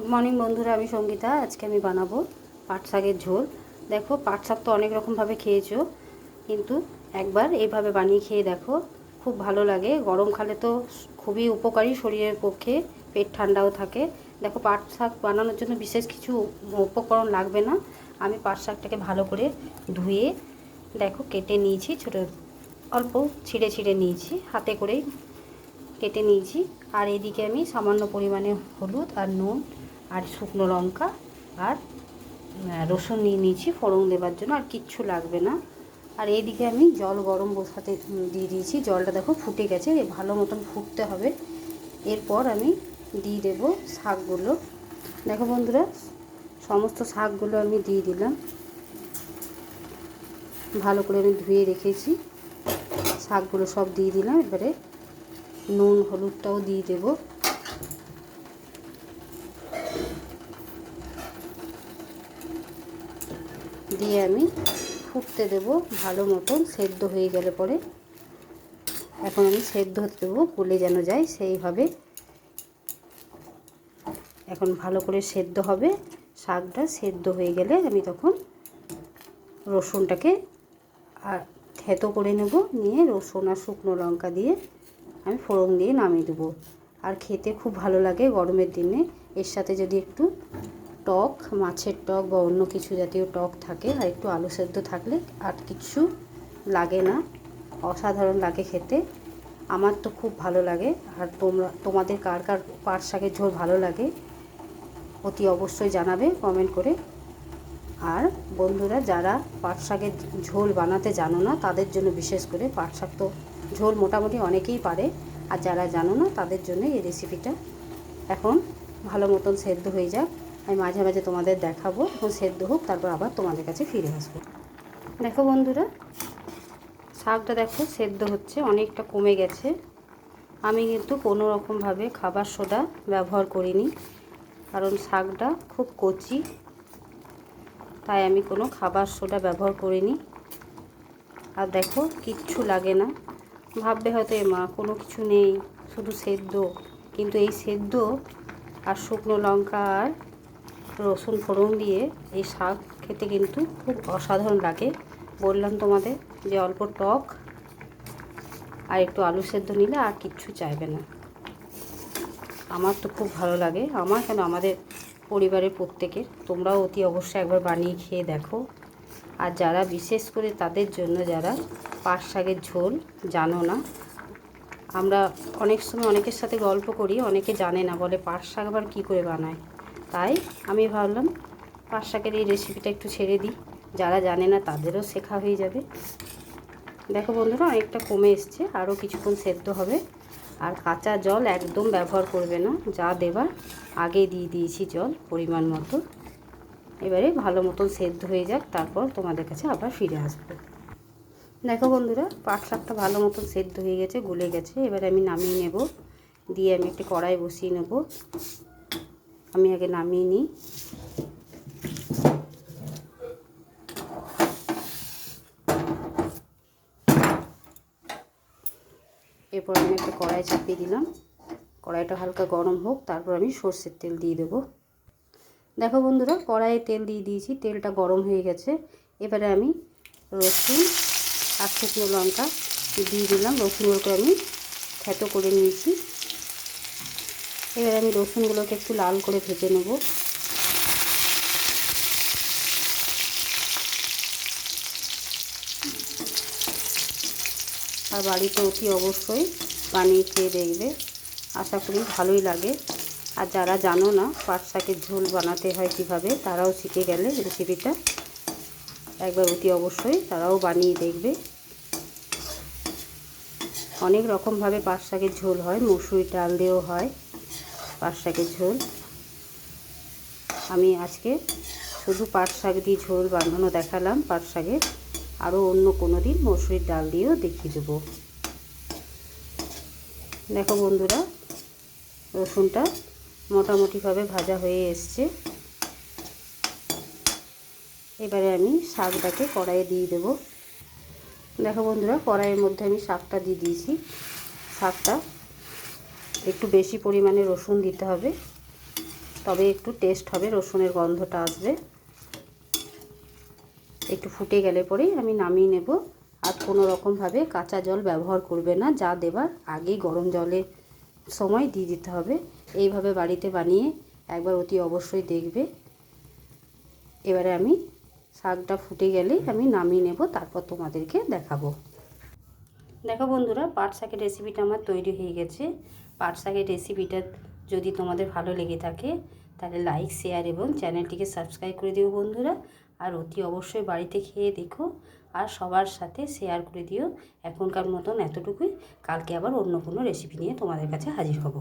Good morning বন্ধুরা, আমি সঙ্গীতা। আজকে আমি বানাবো পাট শাকের ঝোল। দেখো, পাট শাক তো অনেক রকমভাবে খেয়েছো, কিন্তু একবার এইভাবে বানিয়ে খেয়ে দেখো, খুব ভালো লাগে। গরমকালে তো খুবই উপকারী শরীরের পক্ষে, পেট ঠান্ডাও থাকে। দেখো, পাট শাক বানানোর জন্য বিশেষ কিছু উপকরণ লাগবে না। আমি পাট শাকটাকে ভালো করে ধুয়ে দেখো কেটে নিয়েছি, ছোটো অল্প ছিঁড়ে ছিঁড়ে নিয়েছি, হাতে করেই কেটে নিয়েছি। আর এদিকে আমি সামান্য পরিমাণে হলুদ আর নুন আর শুকনো লঙ্কা আর রসুন নিয়ে নিয়েছি ফোড়ন দেওয়ার জন্য, আর কিচ্ছু লাগবে না। আর এইদিকে আমি জল গরম বসাতে দিয়ে দিয়েছি। জলটা দেখো ফুটে গেছে, ভালো মতন ফুটতে হবে। এরপর আমি দিয়ে দেবো শাকগুলো। দেখো বন্ধুরা, সমস্ত শাকগুলো আমি দিয়ে দিলাম। ভালো করে আমি ধুয়ে রেখেছি, শাকগুলো সব দিয়ে দিলাম। এবারে নুন হলুদটাও দিয়ে দেব। দিয়ে আমি ফুটতে দেব ভালো মতন। সেদ্ধ হয়ে গেলে পরে এখন আমি সেদ্ধ হতে দেবো, গলে যেন যায় সেইভাবে। এখন ভালো করে সেদ্ধ হবে। শাকটা সেদ্ধ হয়ে গেলে আমি তখন রসুনটাকে আর থেতো করে নেব। নিয়ে রসুন আর শুকনো লঙ্কা দিয়ে আমি ফোড়ন দিয়ে নামিয়ে দেবো। আর খেতে খুব ভালো লাগে গরমের দিনে। এর সাথে যদি একটু টক, মাছের টক বা অন্য কিছু জাতীয় টক থাকে, আর একটু আলু সেদ্ধ থাকলে আর কিছু লাগে না, অসাধারণ লাগে খেতে। আমার তো খুব ভালো লাগে। আর তোমাদের কার কার পাট শাকের ঝোল ভালো লাগে অতি অবশ্যই জানাবে কমেন্ট করে। আর বন্ধুরা, যারা পাট শাকের ঝোল বানাতে জানো না তাদের জন্য বিশেষ করে, পাট শাক তো ঝোল মোটামুটি অনেকেই পারে, আর যারা জানো না তাদের জন্য এই রেসিপিটা। এখন ভালো মতন সেদ্ধ হয়ে যাক, আমি মাঝে মাঝে তোমাদের দেখাবো। এখন সেদ্ধ হোক, তারপর আবার তোমাদের কাছে ফিরে আসবো। দেখো বন্ধুরা, শাকটা দেখো সেদ্ধ হচ্ছে, অনেকটা কমে গেছে। আমি কিন্তু কোনো রকমভাবে খাবার সোডা ব্যবহার করিনি, কারণ শাকটা খুব কচি, তাই আমি কোনো খাবার সোডা ব্যবহার করিনি। আর দেখো, কিচ্ছু লাগে না। ভাববে হয়তো মা কোনো কিছু নেই, শুধু সেদ্ধ, কিন্তু এই সেদ্ধ আর শুকনো লঙ্কা আর রসুন ফোড়ন দিয়ে এই শাক খেতে কিন্তু খুব অসাধারণ লাগে। বললাম তোমাদের যে অল্প টক আর একটু আলু সেদ্ধ নিলে আর কিচ্ছু চাইবে না। আমার তো খুব ভালো লাগে, আমার কেন, আমাদের পরিবারের প্রত্যেকের। তোমরাও অতি অবশ্যই একবার বানিয়ে খেয়ে দেখো। আর যারা বিশেষ করে তাদের জন্য, যারা পাট শাকের ঝোল জানো না, আমরা অনেক সময় অনেকের সাথে গল্প করি, অনেকে জানে না, বলে পাট শাক আবার কী করে বানায়। তাই আমি ভাবলাম পাট শাকের এই রেসিপিটা একটু ছেড়ে দিই, যারা জানে না তাদেরও শেখা হয়ে যাবে। দেখো বন্ধুরা, অনেকটা কমে এসছে, আরও কিছুক্ষণ সেদ্ধ হবে। আর কাঁচা জল একদম ব্যবহার করবে না, যা দেবার আগে দিয়ে দিয়েছি জল পরিমাণ মতো। এবারে ভালো মতন সেদ্ধ হয়ে যাক, তারপর তোমাদের কাছে আবার ফিরে আসবো। দেখো বন্ধুরা, পাট শাকটা ভালো মতন সেদ্ধ হয়ে গেছে, গলে গেছে। এবারে আমি নামিয়ে নেব। দিয়ে আমি একটা কড়াই বসিয়ে নেব। আমি আগে নামিয়ে নিই। এরপর আমি একটা কড়াই চাপিয়ে দিলাম। কড়াইটা হালকা গরম হোক, তারপর আমি সর্ষের তেল দিয়ে দেবো। দেখো বন্ধুরা, কড়াইয়ে তেল দিয়ে দিয়েছি, তেলটা গরম হয়ে গেছে। এবারে আমি রসুন আর শুকনো লঙ্কা দিয়ে দিলাম। রসুনগুলোকে আমি থেতো করে নিয়েছি। এবারে আমি রসুনগুলোকে একটু লাল করে ভেজে নেব। আর বাড়িতে অতি অবশ্যই বানিয়ে খেয়ে দেখবে, আশা করি ভালোই লাগে। আর যারা জানো না পাট শাকের ঝোল বানাতে হয় কীভাবে, তারাও শিখে গেলে রেসিপিটা একবার অতি অবশ্যই তারাও বানিয়ে দেখবে। অনেক রকমভাবে পাট শাকের ঝোল হয়, মসুর ডাল দিয়েও হয় পাট শাকের ঝোল। আমি আজকে শুধু পাট শাক দিয়ে ঝোল বানানো দেখালাম পাট শাকের, আরও অন্য কোনো দিন মসুরির ডাল দিয়েও দেখিয়ে দেবো। দেখো বন্ধুরা, রসুনটা মোটামুটিভাবে ভাজা হয়ে এসছে। এবারে আমি শাকটাকে কড়াইয়ে দিয়ে দেব। দেখো বন্ধুরা, কড়াইয়ের মধ্যে আমি শাকটা দিয়ে দিয়েছি। শাকটা একটু বেশি পরিমাণে রসুন দিতে হবে, তবে একটু টেস্ট হবে, রসুনের গন্ধটা আসবে। একটু ফুটে গেলে পরেই আমি নামিয়ে নেব। আর কোনো রকমভাবে কাঁচা জল ব্যবহার করবে না, যা দেবার আগেই গরম জলের সময় দিয়ে দিতে হবে। এইভাবে বাড়িতে বানিয়ে একবার অতি অবশ্যই দেখবে। এবারে আমি শাকটা ফুটে গেলে আমি নামিয়ে নেব, তারপর তোমাদেরকে দেখাবো। দেখো বন্ধুরা, পাট শাকের রেসিপিটা আমার তৈরি হয়ে গেছে। পাট শাকের রেসিপিটা যদি তোমাদের ভালো লেগে থাকে তাহলে লাইক, শেয়ার এবং চ্যানেলটিকে সাবস্ক্রাইব করে দিও বন্ধুরা। আর অতি অবশ্যই বাড়িতে খেয়ে দেখো আর সবার সাথে শেয়ার করে দিও। এখনকার মতন এতটুকুই, কালকে আবার অন্য কোনো রেসিপি নিয়ে তোমাদের কাছে হাজির হব।